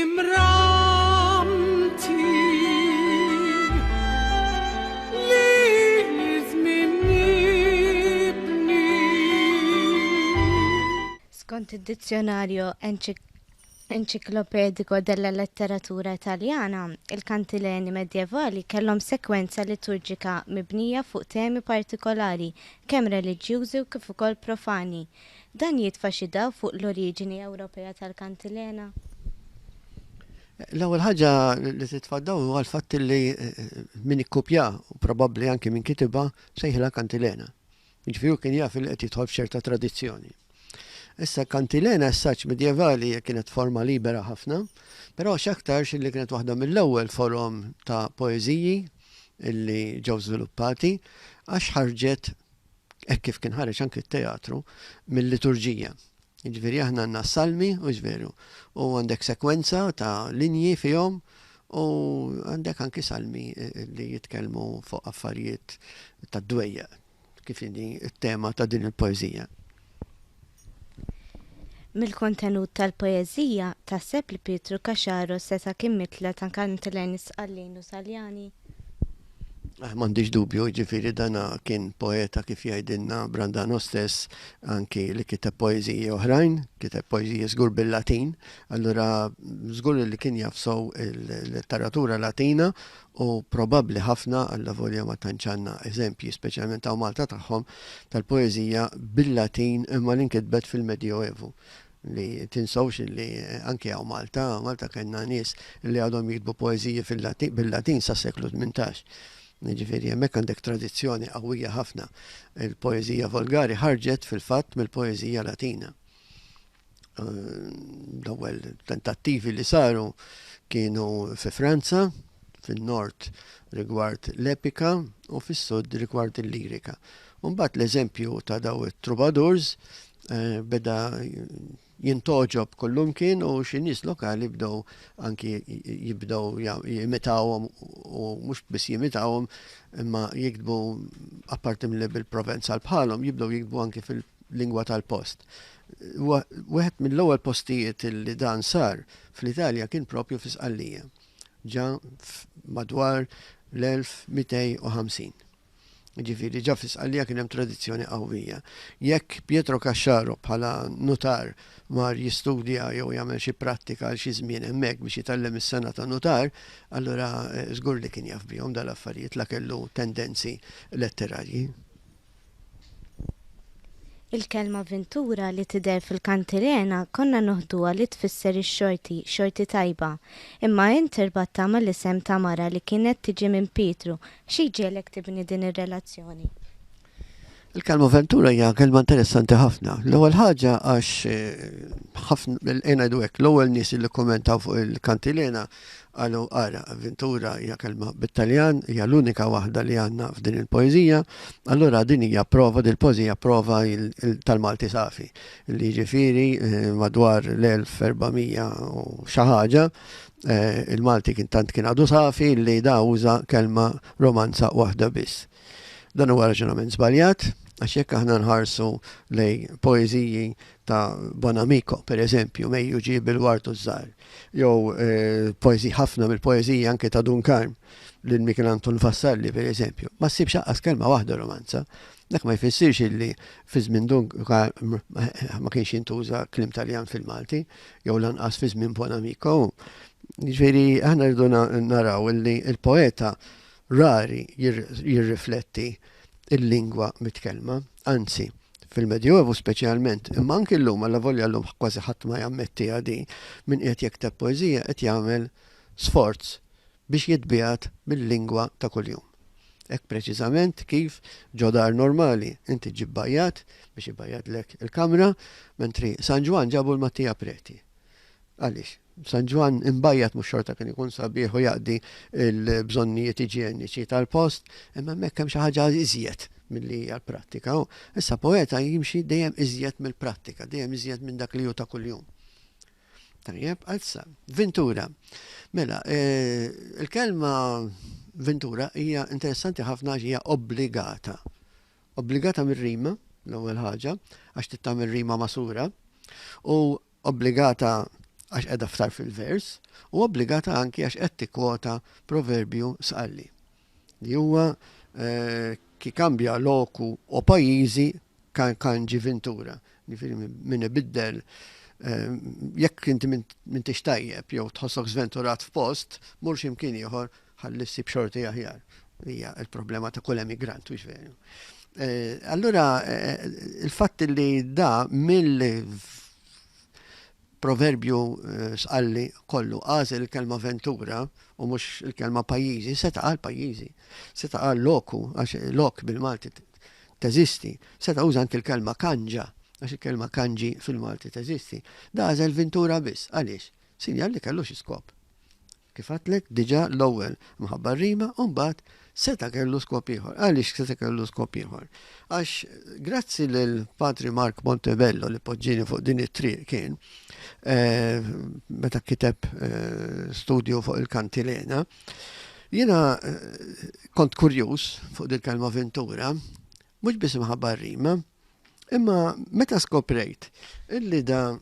imramti li żminni bni. Skont id-dizzjonarju Enċiklopedico della Letteratura Italjana, il-kantileni medjevali kellhom sekwenza liturġika mibnija fuq temi partikolari, kemm reliġjużi u kif ukoll profani. Dan jitfaxxidaw fuq l-oriġini Ewropea tal-kantilena. L-ewwel ħaġa li titfaddaw huwa l-fatt li min ikkupja u probabbli anke min kitibha sejħilha kantilena. Jiġifieri kien jaf li qed jidħol f'ċerta tradizzjoni. Issa kantilena s-saċ medjevali kienet forma libera ħafna, però x'aktarx li kienet waħda mill-ewwel forom ta' poeżiji illi ġew żviluppati għax ħarġet hekk kif kien ħareġ anke t-teatru mill-liturġija. Jiġifieri aħna għandna salmi u ġveru. U għandek sekwenza ta' linji fihom u għandek anke salmi li jitkellmu fuq affarijiet tad-dwejja kif inhi t-tema ta' din il-poeżija. Mill-kontenut tal-poeżija taħseb li Pietru Kaxaro seta' kien mitla ta' kantileni Sqallin u Saljani. M'għandix dubju, ġifieri dana kien poeta kif jgħidilna Brandano stess anki li kiteb poeżiji oħrajn, kiteb poeżiji żgur bil-Latin, allura żgur li kien jafsow il-letteratura Latina u probabbli ħafna alla volja ma tantx għandna eżempji speċjalment hawn Malta tagħhom tal-poeżija bil-Latin imma li nkitbet fil-Medjoevu. Li tinsawx li anke għaw Malta kellna nies li għadhom jikbu poeżiji bil-Latin sa' seklu 18. Ġifieri hemmhekk għandek tradizzjoni qawwija ħafna. Il-poeżija volgari ħarġet fil-fatt mill-poeżija Latina. L-ewwel tentattivi li saru kienu fi Franza, fin-nord rigward l-epika u fis-sud rigward il-lirika. U mbagħad l-eżempju ta' daw it-troubadours beda jintoġob kollumkien u xi nies lokali bdew anki jibdew jimitawhom u mhux biss jimitawhom imma jiktbu apparti bil-Provenzal bħalhom jibdew jiktbu anki fil-lingwa tal-post. Wieħed mill-ewwel postijiet li dan sar fl-Italja kien propju fi Sqallija. Ġa madwar l-1250. Ġifieri ġa fi Sqallija kien hemm tradizzjoni qawwija. Jekk Pietro Kaxaro bħala notar mar jistudja jew jagħmel xi prattika għal xi żmien hemmhekk biex jitgħallem is-sena ta' notar, allura żgur li kien jaf bihom dal-affarijiet la kellu tendenzi letterarji. Il-kelma Ventura li tidher fil-kantilena konna noħduha li tfisser ix-xorti, xorti tajba. Imma inti rbatta mal-isem ta' mara li kienet tiġi minn Pietru. Xi ġielek tibni din ir-relazzjoni? Il-kelma Ventura hija kelma interessanti ħafna. L-ewwel ħaġa għax ħafna ngħidu hekk l-ewwel nies li kommentaw fuq il-kantilena qalu ara Ventura hija kelma bit-Taljan, hija l-unika waħda li għandna f'din il-poeżija, allura din hija prova dil-poeżija prova tal-Malti safi. Li ġifieri madwar l-1400 u xi ħaġa il-Malti kien għadu safi li da uża kelma romanza waħda biss. Dan huwa raġunament żbaljat, għax jekk aħna nħarsu lej poeżiji ta' Bonamico, per eżempju, Mejju ġieb il-Wartu żgħar, jew poeżiji ħafna mill-poeżiji anke ta' Dunkarm lil Michelangelo Vassalli, per eżempju, ma ssibx aqqas kelma waħda romanza. Dak ma jfissirx illi fi żmien Dunkarm ma kienx jintuża kliem Taljan fil-Malti, jew lanqas fi żmien Bonamico. Ġifieri aħna rridu naraw illi il-poeta rari jirrifletti il-lingwa mitkellma, anzi, fil-Medjoevu speċjalment, imma anke llum alla volja llum kważi ħadd ma jammettija di min qed jekteb poeżija qed jagħmel sforz biex jitbiegħat bil-lingwa ta' kuljum. Hekk preċiżament kif ġodar normali inti ġib bajjat biex ibajjadlek il-kamra, mentri San Ġwan ġabu l-Mattija Preti. Għaliex? San Ġwan imbajjat mhux xorta kien ikun sabiħ u jaqdi l-bżonnijiet iġieniċi tal-post, imma hemmhekk hemm xi ħaġa iżjed milli hija l-prattika. Issa poeta jimxi dejjem iżjed mill-prattika, dejjem iżjed minn dak li hu ta' kuljum. Tajjeb, għalsa, Ventura. Mela, il-kelma Ventura hija interessanti ħafna hija obbligata. Obbligata mir-rima, l-ewwel ħaġa, għax titgħamel rima masura, u obbligata għax qiegħda ftar fil-vers, u obbligata anki għax qed tikkwota proverbju sqalli. Li huwa ki kambja loku u pajjiżi kanġi ventura. Min ibiddel jekk inti minn tixtajjeb jew tħossok żventurat f'post, mur x'imkien ieħor ħallissi b'xorti aħjar. Hija l-problema ta' kull emigrant wiex veru. Allura il-fatt li da mill-proverbju sqalli kollu għażel il-kelma ventura u mhux il-kelma pajjiżi, seta' qal pajjiżi, seta' qal loku, għax lok bil-Malti teżisti, seta' uża anke il-kelma kanġa, għax il-kelma kanġi fil-Malti teżisti. Da għażel ventura biss, għaliex? Sinjal li kellu xi skop. Kif għatlek diġà l-ewwel mħabba rima u mbagħad seta' kellu skop ieħor. Għaliex seta' kellu skop ieħor? Għax grazzi lil Patri Mark Montebello li poġġini fuq din it-triq kien meta kiteb studju fuq il-kantilena, jiena kont kurjuż fuq din kelma ventura, mhux biss imħabba rima, imma meta skoprejt illi da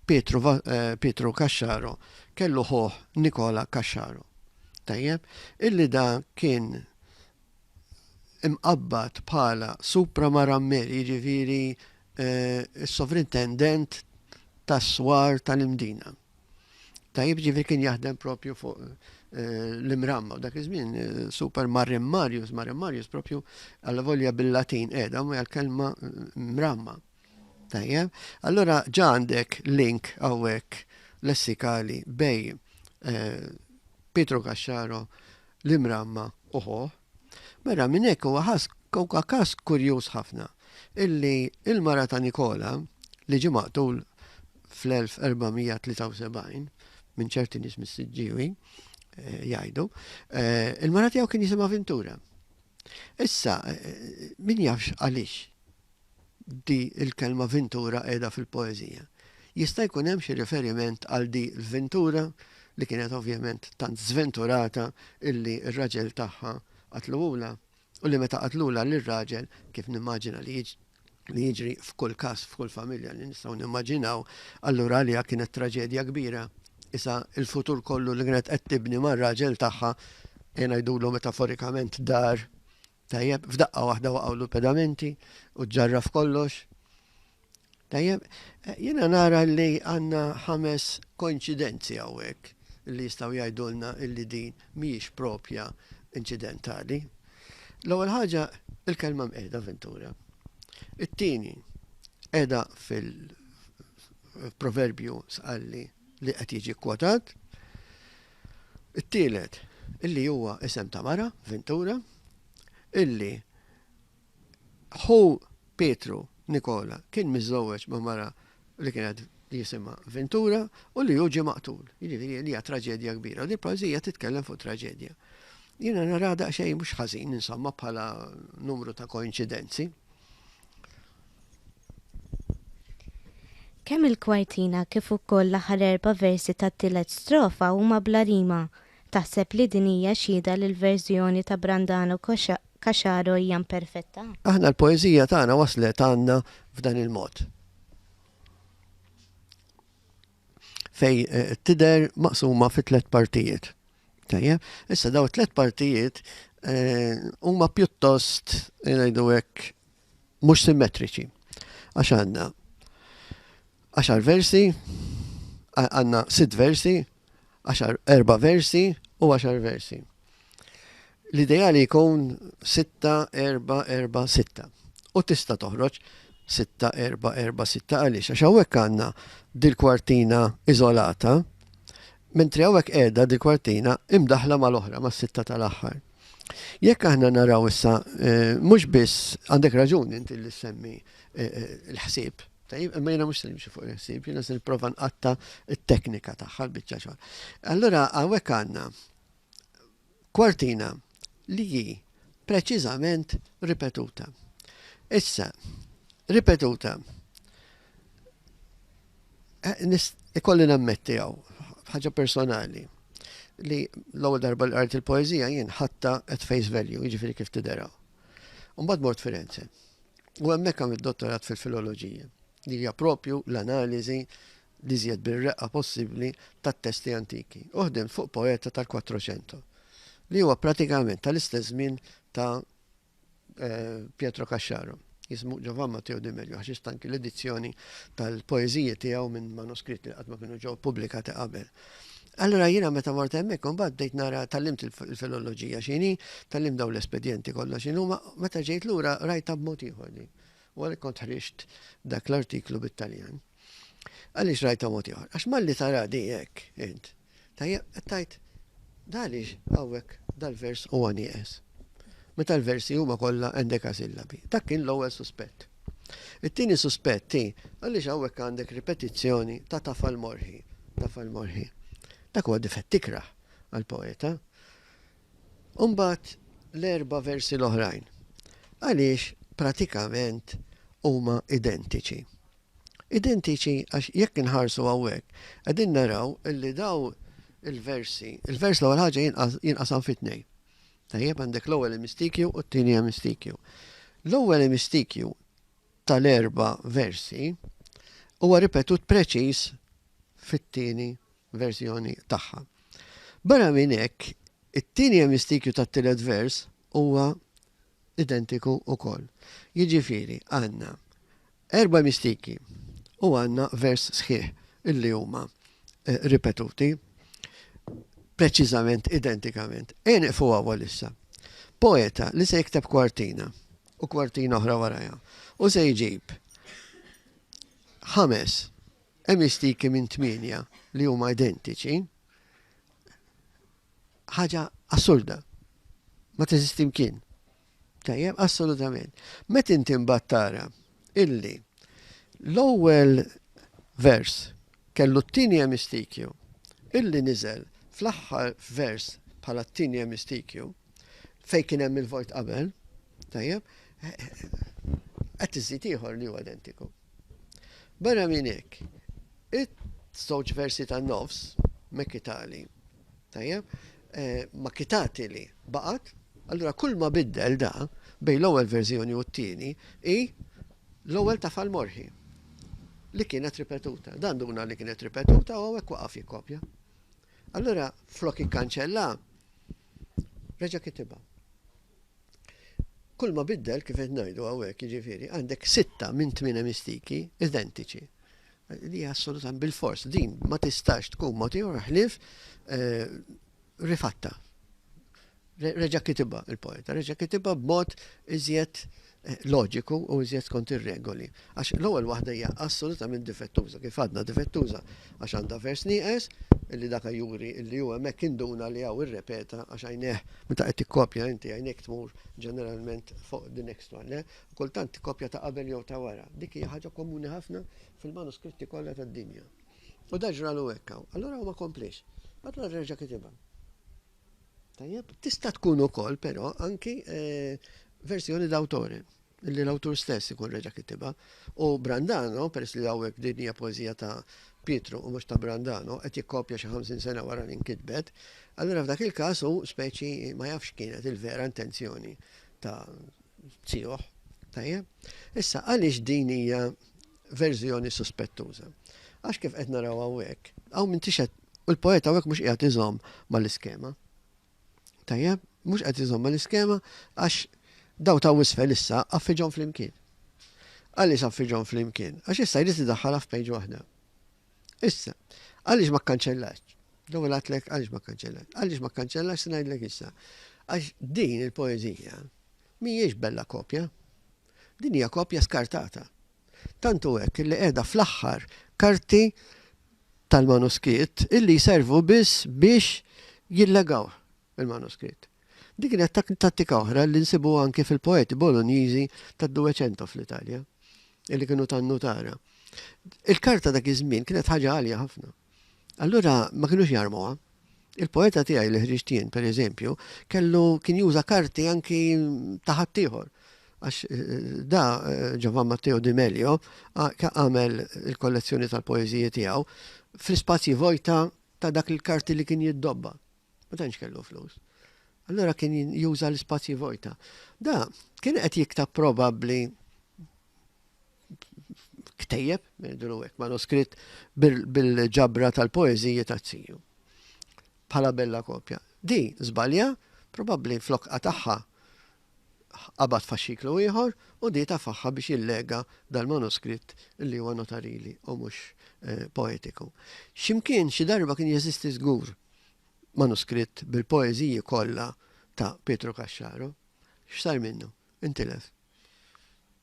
Pietro Kaxxaro kellu ħoħ Nikola Kaxxaro. Tajjeb, illi da kien imqabbad bħala supra marammeri, jiġifieri s-sovrintendent tas-swar tal-imdina. Tajjeb, ġifieri kien jaħdem propju fuq l-imramma, u dak iż-żmien super Marius propju għalla volja bil-Latin qiegħda ma l-kelma mramma. Tajjeb, allura ġa għandek link hawnhekk lessikali bej Pietro Kaxxaro l-imramma uħu. Mela minn hekk huwa każ kurjuż ħafna illi il-mara ta' Nikola li ġie maqtul fl-1473 minn ċerti nies mis-Siġġiewi jgħidu, il-mara tiegħu kien jisimha Ventura. Issa min jafx għaliex di il-kelma Ventura qiegħda fil-poeżija. Jista' jkun hemm xi riferiment għal di l-Ventura li kienet ovvjament tant zventurata illi r-raġel tagħha qatlula u li meta qatlula lir-raġel kif nimmaġina li jiġri f'kull każ f'kull familja li nistgħu nimmaġinaw, allura għaliha kienet traġedja kbira. Issa il-futur kollu li kienet qed tibni mar-raġel tagħha ngħidulu metaforikament dar tajjeb f'daqqa waħda waqgħu l-pedamenti u ġarraf kollox. Tajjeb, jiena nara li għandna 5 koinċidenzi hawnhekk li jistgħu jgħidulna illi din mhijiex propja inċidentali. L-ewwel ħaġa il-kelma mqiegħda Ventura. It-tieni qiegħda fil-proverbju sqalli li qed jiġi kwotat. It-tielet illi huwa isem ta' mara, Ventura, illi ħu Pietru Nikola kien miżżewweġ ma' mara li kienet jisimha Ventura u li ġie maqtul. Jiġifieri li hija traġedja kbira. Di poeżija titkellem fuq traġedja. Jiena nara daqsxejn mhux ħażin insomma bħala numru ta' koinċidenzi. Kemm il-kwartina kif ukoll l-aħħar 4 versi tat-tielet strofa huma bla rima. Taħseb li din hija xhieda li l-verżjoni ta' Brandano Kaxxaro hija imperfetta? Aħna l-poeżija tagħna waslet għandna f'dan il-mod. Fej tidher maqsuma fi 3 partijiet. Tajjeb, issa daw 3 partijiet huma pjuttost ngħidu hekk mhux simmetriċi. Għax għandna 10 versi, għandna 6 versi, 4 versi u 10 versi. L-ideali jkun 6-4-4-6 u tista' toħroġ 6-4-4-6 għaliex għax hawnhekk għandna dil-kwartina iżolata, mentri hawnhekk qiegħda dil-kwartina imdaħla mal-oħra mas-sitta tal-aħħar. Jekk aħna naraw issa mhux biss għandek raġun inti li semmi l-ħsieb, imma jiena mhux se nimxi fuq il-ħsieb, jiena se nipprova nqatta t-teknika tagħha l-biċċa xogħol. Allura hawnhekk għandna kwartina li hi preċiżament ripetuta. Issa, ripetuta. Ikolli nammetti ħaġa personali li l-ewwel darba l-qart il-poeżija jien ħatta at face value, jiġifieri kif tidera. Mbagħad mort Firenze. U hemmhekk għamilt dottorat fil-filoloġija li hija propju l-analiżi li żjed bil-reqqa possibbli tat-testi antiki. Uħdim fuq poeta tal-400 li huwa pratikament tal-istess żmien ta' Pietro Casciaro. Jismu Giovan Matteo Di Melio, għax istanki l-edizzjoni tal-poeziji tiegħu minn manuskritti li qatt ma kienu ġew pubblikati qabel. Allora jiena meta mort hemmhekk imbagħad bdejt nara tallimt il-filoloġija x'inhi, tallimt dawn l-espedjenti kollha x'inhu, meta ġejt lura rajta b'mod ieħor li. U għalhekk kont ħriġt dak l-artiklu bit-Taljan. Għaliex rajta mod ieħor? Għax malli tara di hekk int. Tajjeb tajt għaliex hawnhekk dal-vers huwa nieqes. Meta l-versi huma kollha endekasillabi. Dak kien l-ewwel suspett. It-tieni suspett għaliex hawnhekk għandek ripetizzjoni ta' tafal morħi. Dak huwa difett tikraħ għall-poeta. Umbagħad l-erba' versi l-oħrajn. Għaliex pratikament huma identiċi. Identiċi għax jekk inħarsu hawnhekk qegħdin naraw illi daw il-vers l-ewwel ħaġa jinqasam fit-tnejn. Tajjeb għandek l-ewwel emistikju u t-tieni emistikju. L-ewwel emistikju tal-erba' versi huwa ripetut preċiż fit-tieni verżjoni tagħha. Barra minn hekk, it-tieni emistikju tat-tielet vers huwa identiku wkoll. Jiġifieri għandna erba' emistikji u għandna vers sħiħ illi huma ripetuti preċiżament, identikament. Fuq għawal issa. Poeta li se jikteb kwartina u kwartina oħra waraja u se jġib 5 emistiki minn 8 li huma identiċi, ħaġa assurda. Ma teżisti mkien. Tajjeb, assolutament. Met inti mbattara illi l-ewwel vers kellu t-tieni emistikju illi niżel fl-aħħar vers bħala t-tieni emistikju fejn kien hemm il-vojt qabel, tajjeb, qed iżid ieħor li huwa identiku. Barra minn hekk, it-żewġ versi tan-nofs mekkitali, tajjeb, ma kitati li baqgħet, allura kull ma biddel da bejn l-ewwel verżjoni u t-tieni hi l-ewwel tafal morħi li kienet ripetuta. Dan duna li kienet ripetuta u hekk waqaf jikkopja. Allora, flok ikkanċella, reġa' kitibha. Kull ma biddel kif qed ngħidu hawnhekk jiġifieri għandek 6 minn 8 mistiki identiċi. Li assolutament bil-fors din ma tistax tkun mod ieħor ħlief rifatta. Reġa' kitibha il-poeta, reġa' kitibha b'mod iżjed loġiku u iżjed skont ir-regoli. Għax l-ewwel waħda hija assolutament difettuża, kif għadna difettuża għax għandha vers nieqes illi dak juri illi huwa hemmhekk induna li hawn irrepeta għax għajneh meta qed tikkopja inti għajnek tmur ġeneralment fuq the next one, le? Kultant tikkopja ta' qabel jew ta' wara. Dik hija ħaġa komuni ħafna fil-manuskritti kollha tad-dinja. U da ġralu hekk hawn. Allura huma komplix. Allura reġa' kitibha. Tajjeb, tista' tkun ukoll però anki versjoni d'autore, illi l-autur stess ikun reġa' kitibha. U Brandano, peress li hawnhekk din hija poeżija ta' Pietru u mhux ta' Brandano, qed jikkopja xi 50 sena wara li nkitbet, allura f'dak il-każ hu speċi ma jafx kienet il-vera intenzjoni ta' tzioħ. Tajjeb? Issa għaliex din hija verżjoni suspettuża. Għax kif qed naraw hawnhekk, hawn minn tixed u l-poeta hawnhekk mhux qiegħed iżomm mal-iskema. Tajjeb? Mhux qed iżomm mal-iskema għax daw ta' wisfel issa affiġon fl-imkien. Għaliex affiġon fl-imkien? Għax issa jrid iddaħħalha f'pejġ waħda. Issa, għaliex ma kkanċellax? Dowel għatlek għaliex ma kkanċellax? Għaliex ma kkanċellax se ngħidlek issa. Għax din il-poeżija mhijiex bella kopja. Din hija kopja skartata. Tantu hekk illi qiegħda fl-aħħar karti tal-manuskritt illi jservu biss biex jillegaw il-manuskritt. Dik kienet tattika oħra li nsibu anke fil-poeti Bologniżi tad-200 fl-Italja, illi kienu tan-nutara. Il-karta dak iż-żmien kienet ħaġa għalja ħafna. Allura ma kienux jarmuha. Il-poeta tiegħi li ħriġtien, pereżempju, kien juża karti anki ta' ħadd ieħor. Għax da Giovan Matteo Di Melio għamel il-kollezzjoni tal-poeżiji tiegħu fl-ispazji vojta ta' dak il-karti li kien jiddobba. Ma tantx kellu flus. Allora kien juża l-ispazji vojta. Da kien qed jiktab probabbli tejjeb, ngħidulu hekk, manuskritt bil-ġabra tal-poeżiji tazziju. Bħala bella kopja. Di żbalja, probabbli flok qataħħa qabad faxxiklu ieħor u di tafaħħa biex illega dal-manuskritt li huwa notarili u mhux poetiku. X'imkien xi darba kien jeżisti żgur manuskritt bil-poeżiji kollha ta' Pietro Kaxxaro. X'sar minnu? Intilef.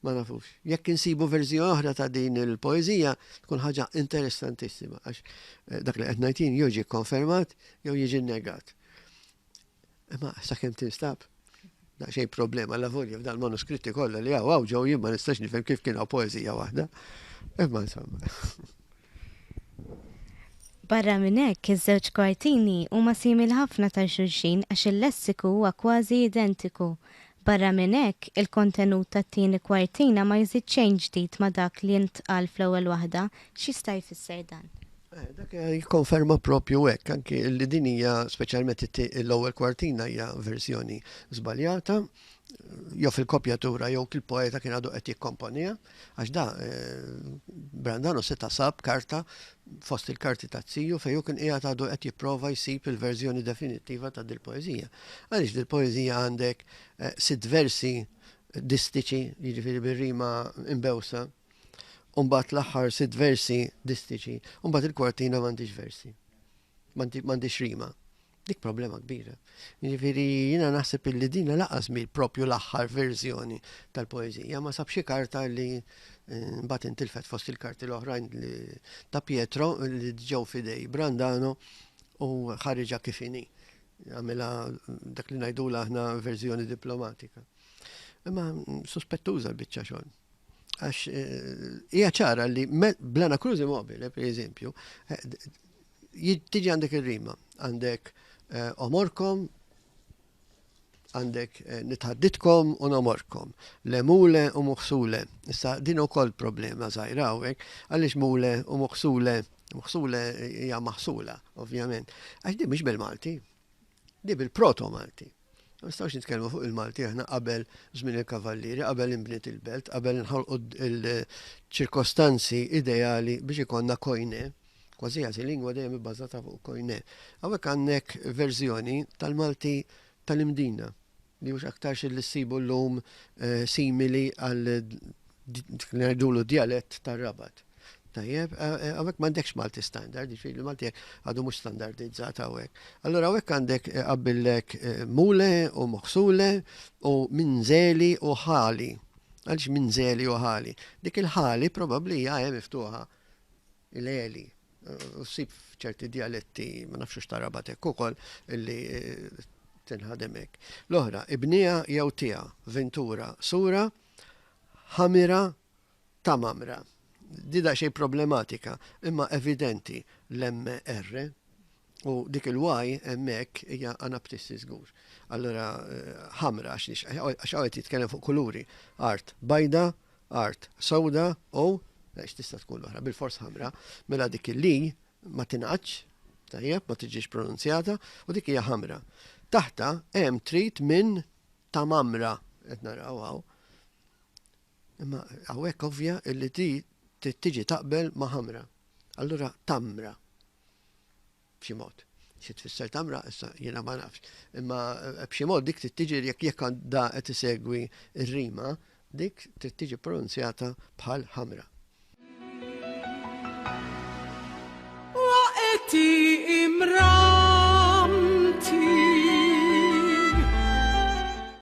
Ma nafux. Jekk insibu verżjoni oħra ta' din il-poeżija tkun ħaġa interessantissima għax dak li qed ngħidin jew jiġi konfermat jew jiġi negat. Imma sakemm tinstab da xej problema la volja f'dal manuskritti kollha li għaw ġew jien ma nistax nifhem kif kien hawn poeżija waħda. Imma insomma. Barra minn hekk iż-żewġ kwartini huma simili ħafna ta' xulxin għax il-lessiku huwa kważi identiku. Barra minn hekk il-kontenut tat-tieni kwartina ma jżid xejn ġdid ma' dak li ntqal fl-ewwel waħda, x'jista' jfisser dan? Dak jikkonferma propju hekk, anki li din hija speċjalment l-ewwel kwartina hija verżjoni żbaljata, jew fil-kopjatura jew il-poeta kien għadu qed jikkomponija, għax da Brandano se tasab karta fost il-karti ta' Ziju fejn kien qiegħed għadu qed jipprova jsib il-verżjoni definittiva ta' dil-poeżija. Għaliex dil-poeżija għandek 6 versi distiċi, jiġifieri bir-rima imbewsa, Umbat l-aħħar 6 versi distiċi, umbat il-kwartina m'għandix versi. M'għandix rima. Dik problema kbira. Jiġifieri jiena naħseb illi dina laqas mil propju l-aħħar verżjoni tal-poeżija, ma sab xi karta li mbagħad intilfet fost il-karti l-oħrajn ta' Pietro li ġew fidej Brandano u ħareġa kif inhi. Għamilha dak li ngħidula aħna verżjoni diplomatika. Imma sospettuża l-biċċa xogħol. Għax hija ċara li blana Cruzi Mobile, per eżempju, tiġi għandek il-rima, għandek omorkom, għandek nitħadditkom u nomorkom, lemule u muħsule. Issa din ukoll problema żgħira hawnhekk, għaliex mule u muħsule hija maħsula, ovvjament. Għax di mhix bil-Malti, di bil-proto-Malti. Ma nistgħux nitkellmu fuq il-Malti aħna qabel żmien il-kavallieri, qabel inbniet il-belt, qabel inħolqu il-ċirkostanzi ideali biex ikonna kojne, kważi għażi lingwa dejjem ibbażata fuq kojne. Hawnhekk għandek verżjoni tal-Malti tal-imdina li mhux aktarx li ssibu llum simili għal ngħidulu dialett tar-Rabat. Tajjeb, għawek m'għandekx Malti standard, ġifieri Malti għadu mhux standardizzat hawnhekk. Allura hawnhekk għandek qabillek mule u moħsule u minżeli u ħali. Għaliex minżeli u ħali. Dik il-ħali probabbli hija miftuħa il-eli. U ssib f'ċerti dialetti ma nafx x'tarabat hekk ukoll illi tinħadem hekk. L-oħra, ibnija jew tiegħa, Ventura, Sura, Ħamira, Tamamra. Dida xej problematika, imma evidenti l-MR u dik il-Y emmek hija anaptissi żgur. Allora ħamra għax għawet jitkellem fuq kuluri. Art bajda, art sawda u tista' tkun oħra bil-fors ħamra, mela dik il-li ma tinqaċ, tajjeb, ma tiġix pronunzjata u dik hija ħamra. Taħta hemm trid minn tamamra qed naraw hawn. Imma hawnhekk ovvja illi tiġi taqbel ma' ħamra. Allura tamra. B'xi mod. Xi tfisser tamra, issa jiena ma nafx. Imma b'xi mod dik tiġi jekk da qed isegwi r-rima, dik tiġi pronunzjata bħal ħamra.